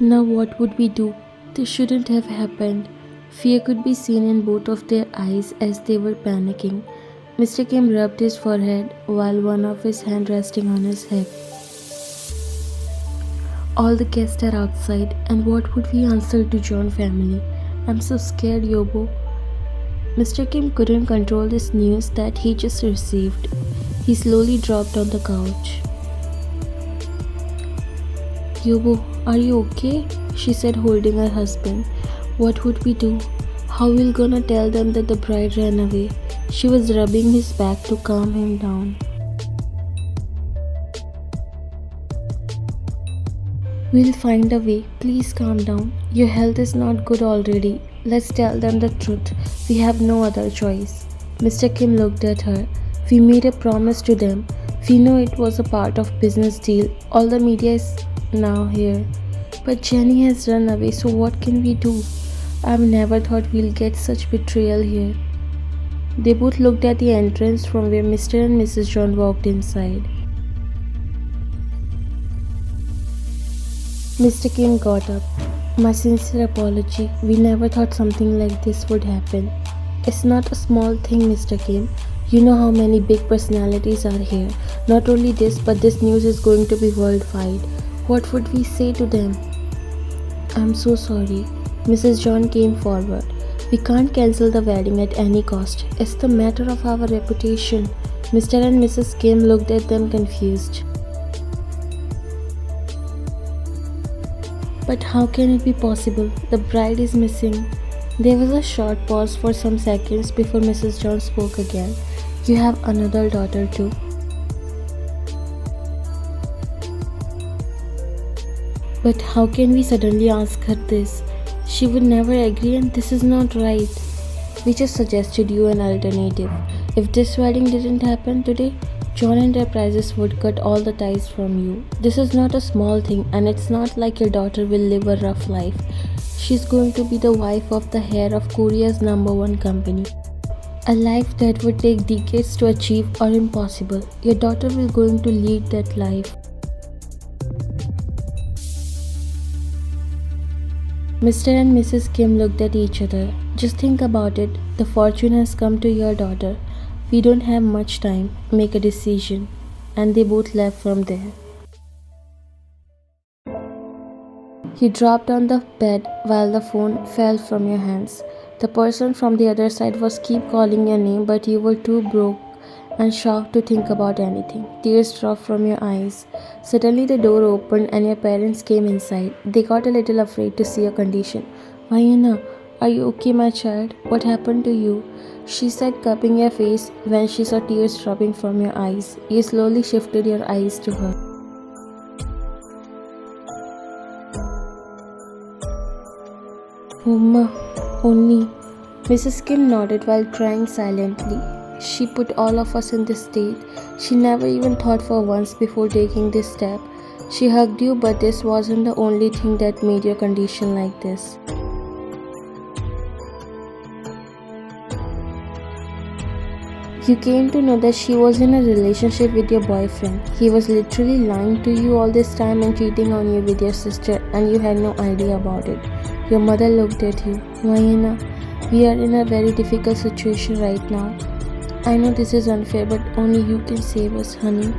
Now what would we do? This shouldn't have happened. Fear could be seen in both of their eyes as they were panicking. Mr. Kim rubbed his forehead while one of his hands resting on his hip. All the guests are outside, and what would we answer to John family? I'm so scared, Yobo. Mr. Kim couldn't control this news that he just received. He slowly dropped on the couch. Yobo, are you okay? She said, holding her husband. What would we do? How we gonna tell them that the bride ran away? She was rubbing his back to calm him down. We'll find a way. Please calm down. Your health is not good already. Let's tell them the truth. We have no other choice. Mr. Kim looked at her. We made a promise to them. We know it was a part of business deal. All the media is now here. But Jenny has run away, so what can we do? I've never thought we'll get such betrayal here. They both looked at the entrance from where Mr. and Mrs. John walked inside. Mr. Kim got up. My sincere apology. We never thought something like this would happen. It's not a small thing, Mr. Kim. You know how many big personalities are here. Not only this, but this news is going to be worldwide. What would we say to them? I'm so sorry. Mrs. John came forward. We can't cancel the wedding at any cost. It's the matter of our reputation. Mr. and Mrs. Kim looked at them confused. But how can it be possible? The bride is missing. There was a short pause for some seconds before Mrs. John spoke again. You have another daughter too. But how can we suddenly ask her this? She would never agree, and this is not right. We just suggested you an alternative. If this wedding didn't happen today, John Enterprises would cut all the ties from you. This is not a small thing, and it's not like your daughter will live a rough life. She's going to be the wife of the heir of Korea's #1 company. A life that would take decades to achieve or impossible. Your daughter will going to lead that life. Mr. and Mrs. Kim looked at each other. Just think about it. The fortune has come to your daughter. We don't have much time. Make a decision. And they both left from there. He dropped on the bed while the phone fell from your hands. The person from the other side was keep calling your name, but you were too broke and shocked to think about anything. Tears dropped from your eyes. Suddenly the door opened and your parents came inside. They got a little afraid to see your condition. Vayana, are you okay, my child? What happened to you? She said, cupping your face when she saw tears dropping from your eyes. You slowly shifted your eyes to her. Umma, only. Mrs. Kim nodded while crying silently. She put all of us in this state. She never even thought for once before taking this step. She hugged you, but this wasn't the only thing that made your condition like this. You came to know that she was in a relationship with your boyfriend. He was literally lying to you all this time and cheating on you with your sister, and you had no idea about it. Your mother looked at you. Vayana, we are in a very difficult situation right now. I know this is unfair, but only you can save us, honey.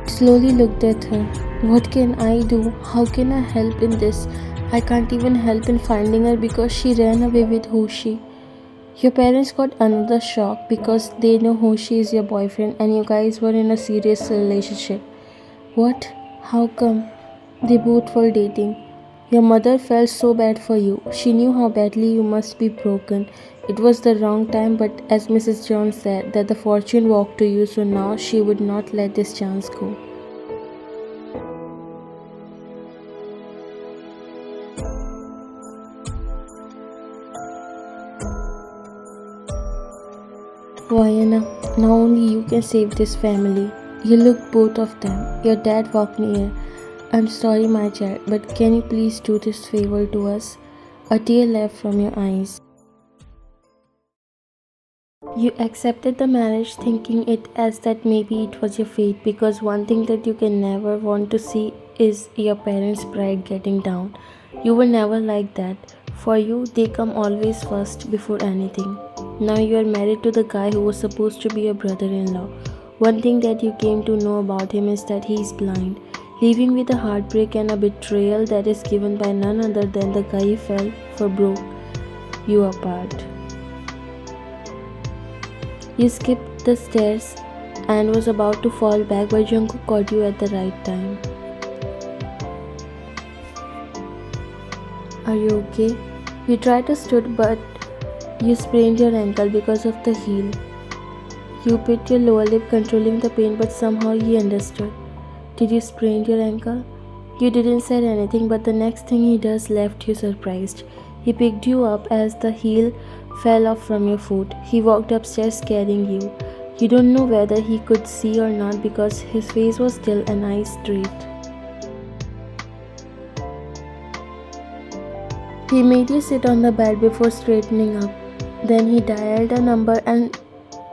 Slowly looked at her. What can I do? How can I help in this? I can't even help in finding her because she ran away with Hoshi. Your parents got another shock because they know Hoshi is your boyfriend and you guys were in a serious relationship. What? How come? They both were dating. Your mother felt so bad for you. She knew how badly you must be broken. It was the wrong time, but as Mrs. John said, that the fortune walked to you, so now she would not let this chance go. Vayana, now only you can save this family. You looked both of them. Your dad walked near. I'm sorry, my child, but can you please do this favor to us? A tear left from your eyes. You accepted the marriage thinking it as that maybe it was your fate because one thing that you can never want to see is your parents' pride getting down. You were never like that. For you, they come always first before anything. Now you are married to the guy who was supposed to be your brother in law. One thing that you came to know about him is that he is blind, leaving with a heartbreak and a betrayal that is given by none other than the guy you fell for broke you apart. You skipped the stairs and was about to fall back, but Jungkook caught you at the right time. Are you okay? You tried to stood, but you sprained your ankle because of the heel. You bit your lower lip, controlling the pain, but somehow he understood. Did you sprain your ankle? You didn't say anything, but the next thing he does left you surprised. He picked you up as the heel fell off from your foot. He walked upstairs carrying you. You don't know whether he could see or not because his face was still and eyes straight. He made you sit on the bed before straightening up. Then he dialed a number and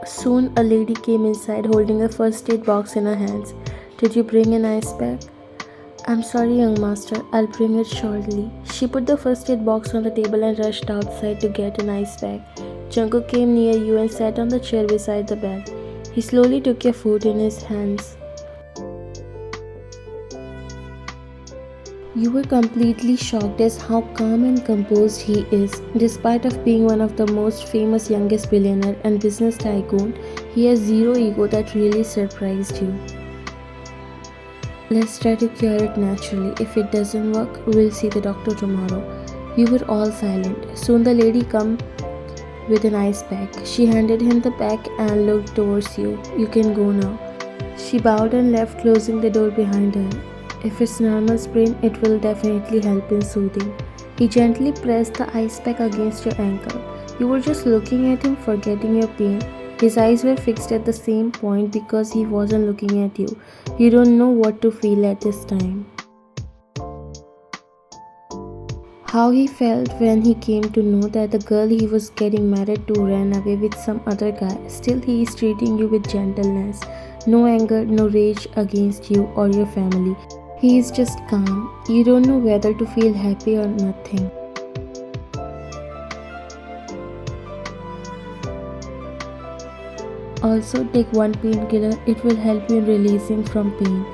soon a lady came inside holding a first aid box in her hands. Did you bring an ice pack? I'm sorry, young master. I'll bring it shortly. She put the first aid box on the table and rushed outside to get an ice pack. Jungkook came near you and sat on the chair beside the bed. He slowly took your food in his hands. You were completely shocked as how calm and composed he is. Despite of being one of the most famous youngest billionaire and business tycoon, he has zero ego that really surprised you. Let's try to cure it naturally. If it doesn't work, we'll see the doctor tomorrow. You were all silent. Soon the lady came with an ice pack. She handed him the pack and looked towards you. You can go now. She bowed and left, closing the door behind her. If it's normal sprain, it will definitely help in soothing. He gently pressed the ice pack against your ankle. You were just looking at him, forgetting your pain. His eyes were fixed at the same point because he wasn't looking at you. You don't know what to feel at this time. How he felt when he came to know that the girl he was getting married to ran away with some other guy. Still, he is treating you with gentleness. No anger, no rage against you or your family. He is just calm. You don't know whether to feel happy or nothing. Also, take one painkiller. It will help you in releasing from pain.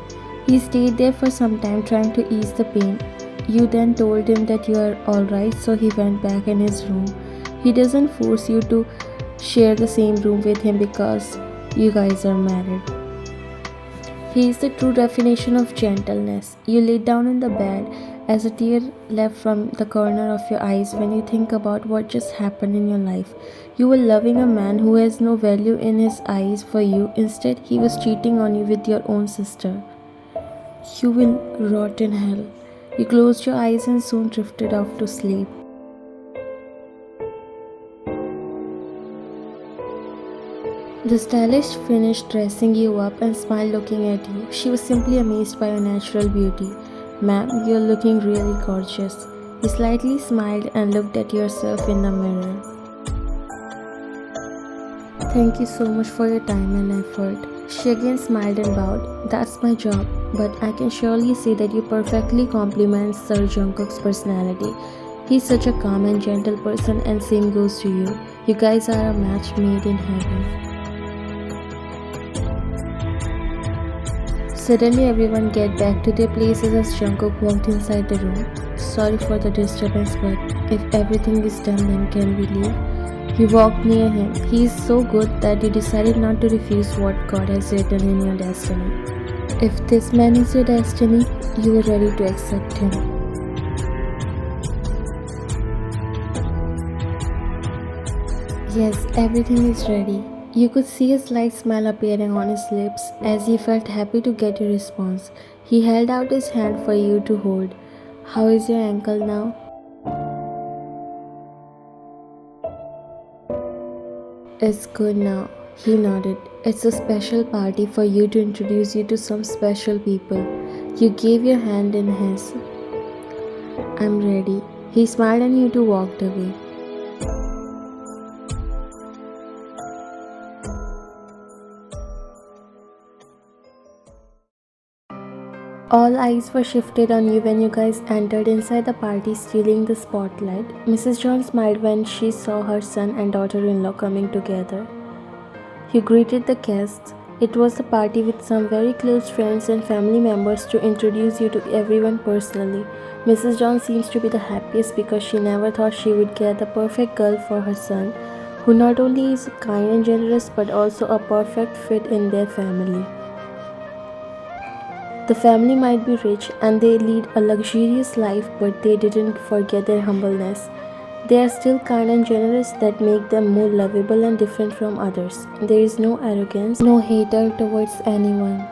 He stayed there for some time trying to ease the pain. You then told him that you are alright, so he went back in his room. He doesn't force you to share the same room with him because you guys are married. He is the true definition of gentleness. You lay down in the bed as a tear left from the corner of your eyes when you think about what just happened in your life. You were loving a man who has no value in his eyes for you. Instead, he was cheating on you with your own sister. You will rot in hell. You closed your eyes and soon drifted off to sleep. The stylist finished dressing you up and smiled looking at you. She was simply amazed by your natural beauty. Ma'am, you're looking really gorgeous. You slightly smiled and looked at yourself in the mirror. Thank you so much for your time and effort. She again smiled and bowed. That's my job, but I can surely say that you perfectly complement Sir Jungkook's personality. He's such a calm and gentle person, and same goes to you. You guys are a match made in heaven. Suddenly everyone get back to their places as Jungkook walked inside the room. Sorry for the disturbance, but if everything is done, then can we leave? You walked near him. He is so good that you decided not to refuse what God has written in your destiny. If this man is your destiny, you are ready to accept him. Yes, everything is ready. You could see a slight smile appearing on his lips as he felt happy to get your response. He held out his hand for you to hold. How is your ankle now? It's good now. He nodded. It's a special party for you to introduce you to some special people. You gave your hand in his. I'm ready. He smiled and you two walked away. All eyes were shifted on you when you guys entered inside the party, stealing the spotlight. Mrs. John smiled when she saw her son and daughter in law coming together. You greeted the guests. It was a party with some very close friends and family members to introduce you to everyone personally. Mrs. John seems to be the happiest because she never thought she would get the perfect girl for her son, who not only is kind and generous but also a perfect fit in their family. The family might be rich and they lead a luxurious life, but they didn't forget their humbleness. They are still kind and generous that make them more lovable and different from others. There is no arrogance, no hatred towards anyone.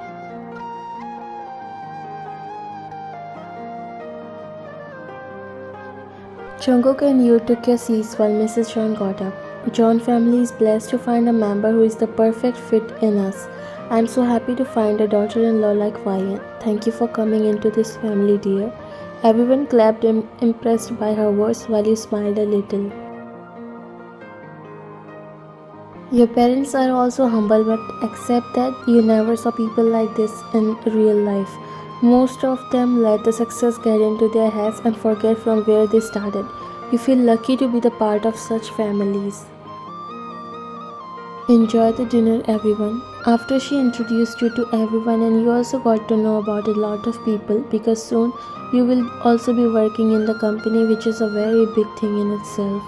Jungkook and you took your seats while Mrs. John got up. John family is blessed to find a member who is the perfect fit in us. I am so happy to find a daughter-in-law like Vian. Thank you for coming into this family, dear. Everyone clapped, impressed by her words while you smiled a little. Your parents are also humble, but accept that you never saw people like this in real life. Most of them let the success get into their heads and forget from where they started. You feel lucky to be the part of such families. Enjoy the dinner, everyone. After she introduced you to everyone, and you also got to know about a lot of people because soon you will also be working in the company, which is a very big thing in itself.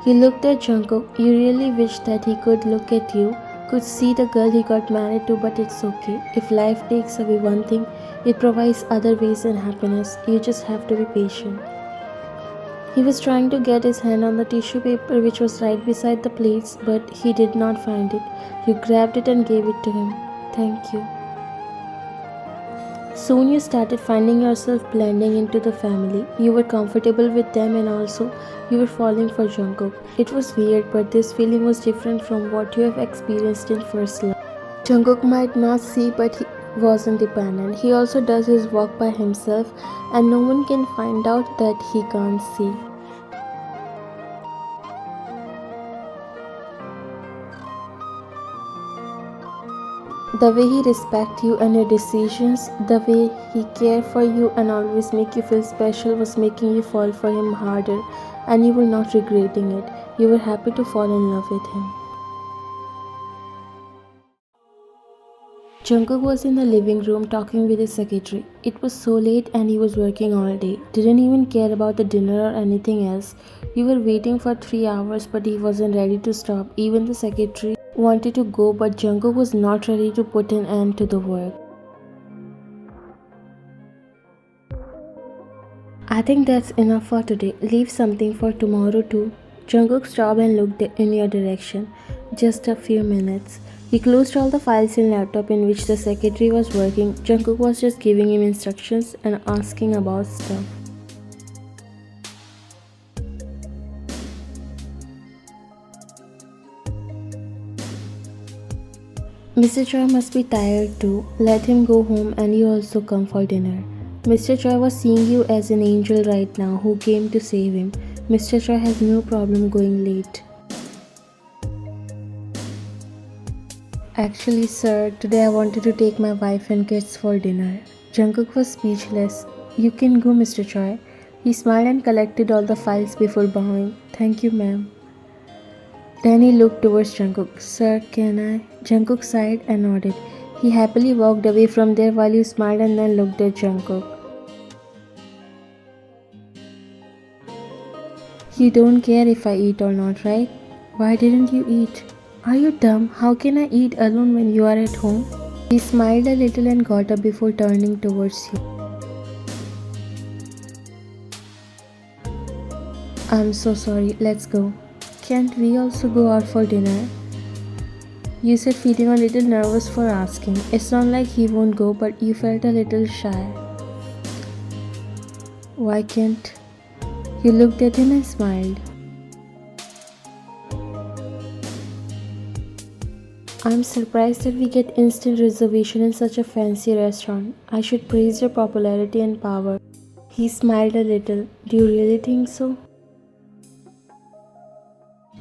You looked at Jungkook. You really wish that he could look at you, could see the girl he got married to, but it's okay. If life takes away one thing, it provides other ways and happiness. You just have to be patient. He was trying to get his hand on the tissue paper which was right beside the plates, but he did not find it. You grabbed it and gave it to him. Thank you. Soon you started finding yourself blending into the family. You were comfortable with them and also you were falling for Jungkook. It was weird, but this feeling was different from what you have experienced in first love. Jungkook might not see, but he was independent. He also does his work by himself and no one can find out that he can't see. The way he respects you and your decisions, the way he cares for you and always make you feel special was making you fall for him harder, and you were not regretting it. You were happy to fall in love with him. Jungkook was in the living room talking with his secretary. It was so late and he was working all day. Didn't even care about the dinner or anything else. You were waiting for 3 hours but he wasn't ready to stop. Even the secretary wanted to go, but Jungkook was not ready to put an end to the work. I think that's enough for today. Leave something for tomorrow too. Jungkook stopped and looked in your direction. Just a few minutes. He closed all the files in laptop in which the secretary was working. Jungkook was just giving him instructions and asking about stuff. Mr. Choi must be tired too. Let him go home and you also come for dinner. Mr. Choi was seeing you as an angel right now who came to save him. Mr. Choi has no problem going late. Actually, sir, today I wanted to take my wife and kids for dinner. Jungkook was speechless. You can go, Mr. Choi. He smiled and collected all the files before bowing. Thank you, ma'am. Then he looked towards Jungkook. Sir, can I? Jungkook sighed and nodded. He happily walked away from there while you smiled and then looked at Jungkook. You don't care if I eat or not, right? Why didn't you eat? Are you dumb? How can I eat alone when you are at home? He smiled a little and got up before turning towards you. I'm so sorry, let's go. Can't we also go out for dinner? You said feeling a little nervous for asking. It's not like he won't go, but you felt a little shy. Why can't? You looked at him and smiled. I'm surprised that we get instant reservation in such a fancy restaurant. I should praise your popularity and power. He smiled a little. Do you really think so?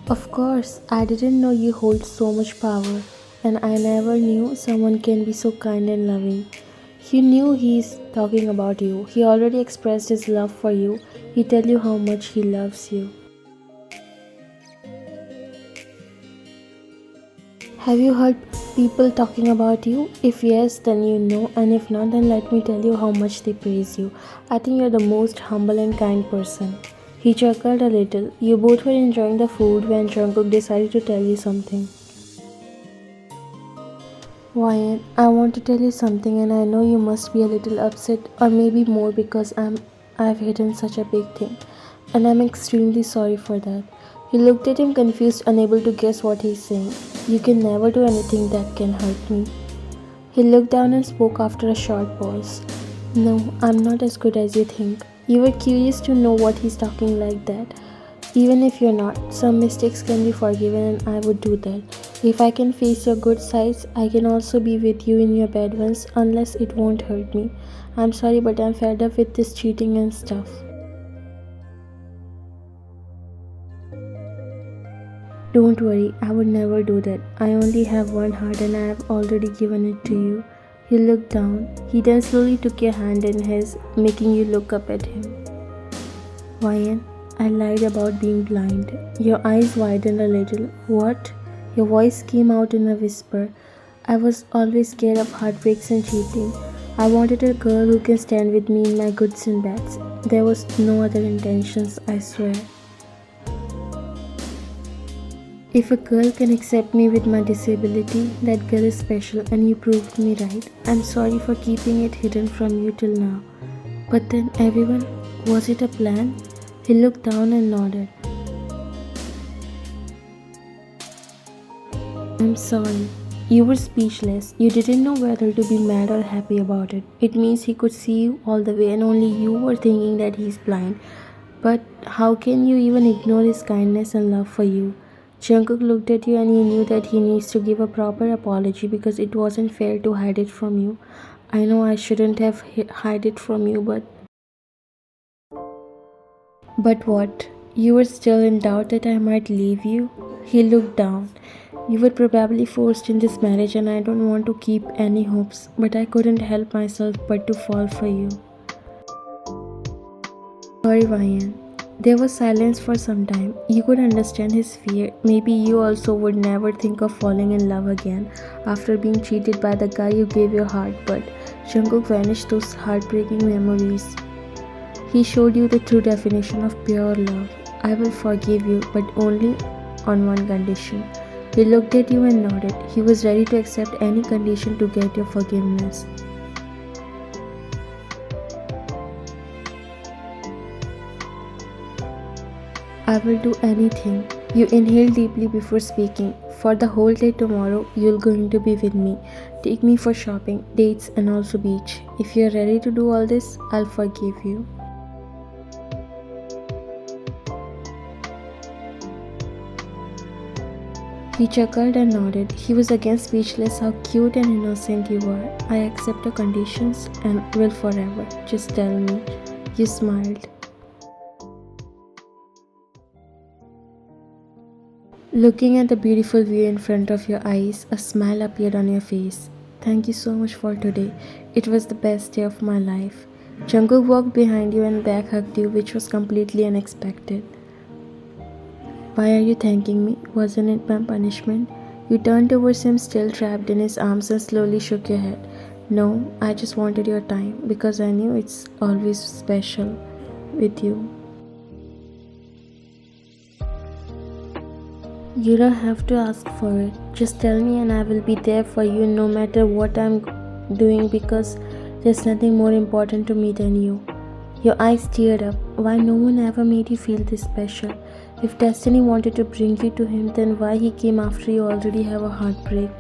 Of course, I didn't know you hold so much power, and I never knew someone can be so kind and loving. You knew he's talking about you. He already expressed his love for you. He tell you how much he loves you. Have you heard people talking about you? If yes, then you know, and if not, then let me tell you how much they praise you. I think you're the most humble and kind person. He chuckled a little. You both were enjoying the food when Jungkook decided to tell you something. Wyatt, I want to tell you something, and I know you must be a little upset, or maybe more because I've hidden such a big thing, and I'm extremely sorry for that. He looked at him confused, unable to guess what he's saying. You can never do anything that can hurt me. He looked down and spoke after a short pause. No, I'm not as good as you think. You were curious to know what he's talking like that. Even if you're not, some mistakes can be forgiven and I would do that. If I can face your good sides, I can also be with you in your bad ones unless it won't hurt me. I'm sorry, but I'm fed up with this cheating and stuff. Don't worry, I would never do that. I only have one heart and I have already given it to you. He looked down. He then slowly took your hand in his, making you look up at him. Ryan, I lied about being blind. Your eyes widened a little. What? Your voice came out in a whisper. I was always scared of heartbreaks and cheating. I wanted a girl who can stand with me in my goods and bads. There was no other intentions, I swear. If a girl can accept me with my disability, that girl is special and you proved me right. I'm sorry for keeping it hidden from you till now. But then everyone, was it a plan? He looked down and nodded. I'm sorry. You were speechless. You didn't know whether to be mad or happy about it. It means he could see you all the way and only you were thinking that he's blind. But how can you even ignore his kindness and love for you? Jungkook looked at you and he knew that he needs to give a proper apology because it wasn't fair to hide it from you. I know I shouldn't have hide it from you, but... But what? You were still in doubt that I might leave you? He looked down. You were probably forced in this marriage and I don't want to keep any hopes, but I couldn't help myself but to fall for you. Sorry, Ryan. There was silence for some time. You could understand his fear. Maybe you also would never think of falling in love again after being cheated by the guy you gave your heart, but Jungkook vanished those heartbreaking memories. He showed you the true definition of pure love. I will forgive you, but only on one condition. He looked at you and nodded. He was ready to accept any condition to get your forgiveness. I will do anything. You inhaled deeply before speaking. For the whole day tomorrow, you're going to be with me. Take me for shopping, dates, and also beach. If you're ready to do all this, I'll forgive you. He chuckled and nodded. He was again speechless how cute and innocent you were. I accept your conditions and will forever. Just tell me. You smiled. Looking at the beautiful view in front of your eyes, a smile appeared on your face. Thank you so much for today. It was the best day of my life. Jungkook walked behind you and back hugged you, which was completely unexpected. Why are you thanking me? Wasn't it my punishment? You turned towards him, still trapped in his arms, and slowly shook your head. No, I just wanted your time because I knew it's always special with you. You don't have to ask for it. Just tell me and I will be there for you no matter what I'm doing because there's nothing more important to me than you. Your eyes teared up. Why no one ever made you feel this special? If destiny wanted to bring you to him, then why he came after you already have a heartbreak?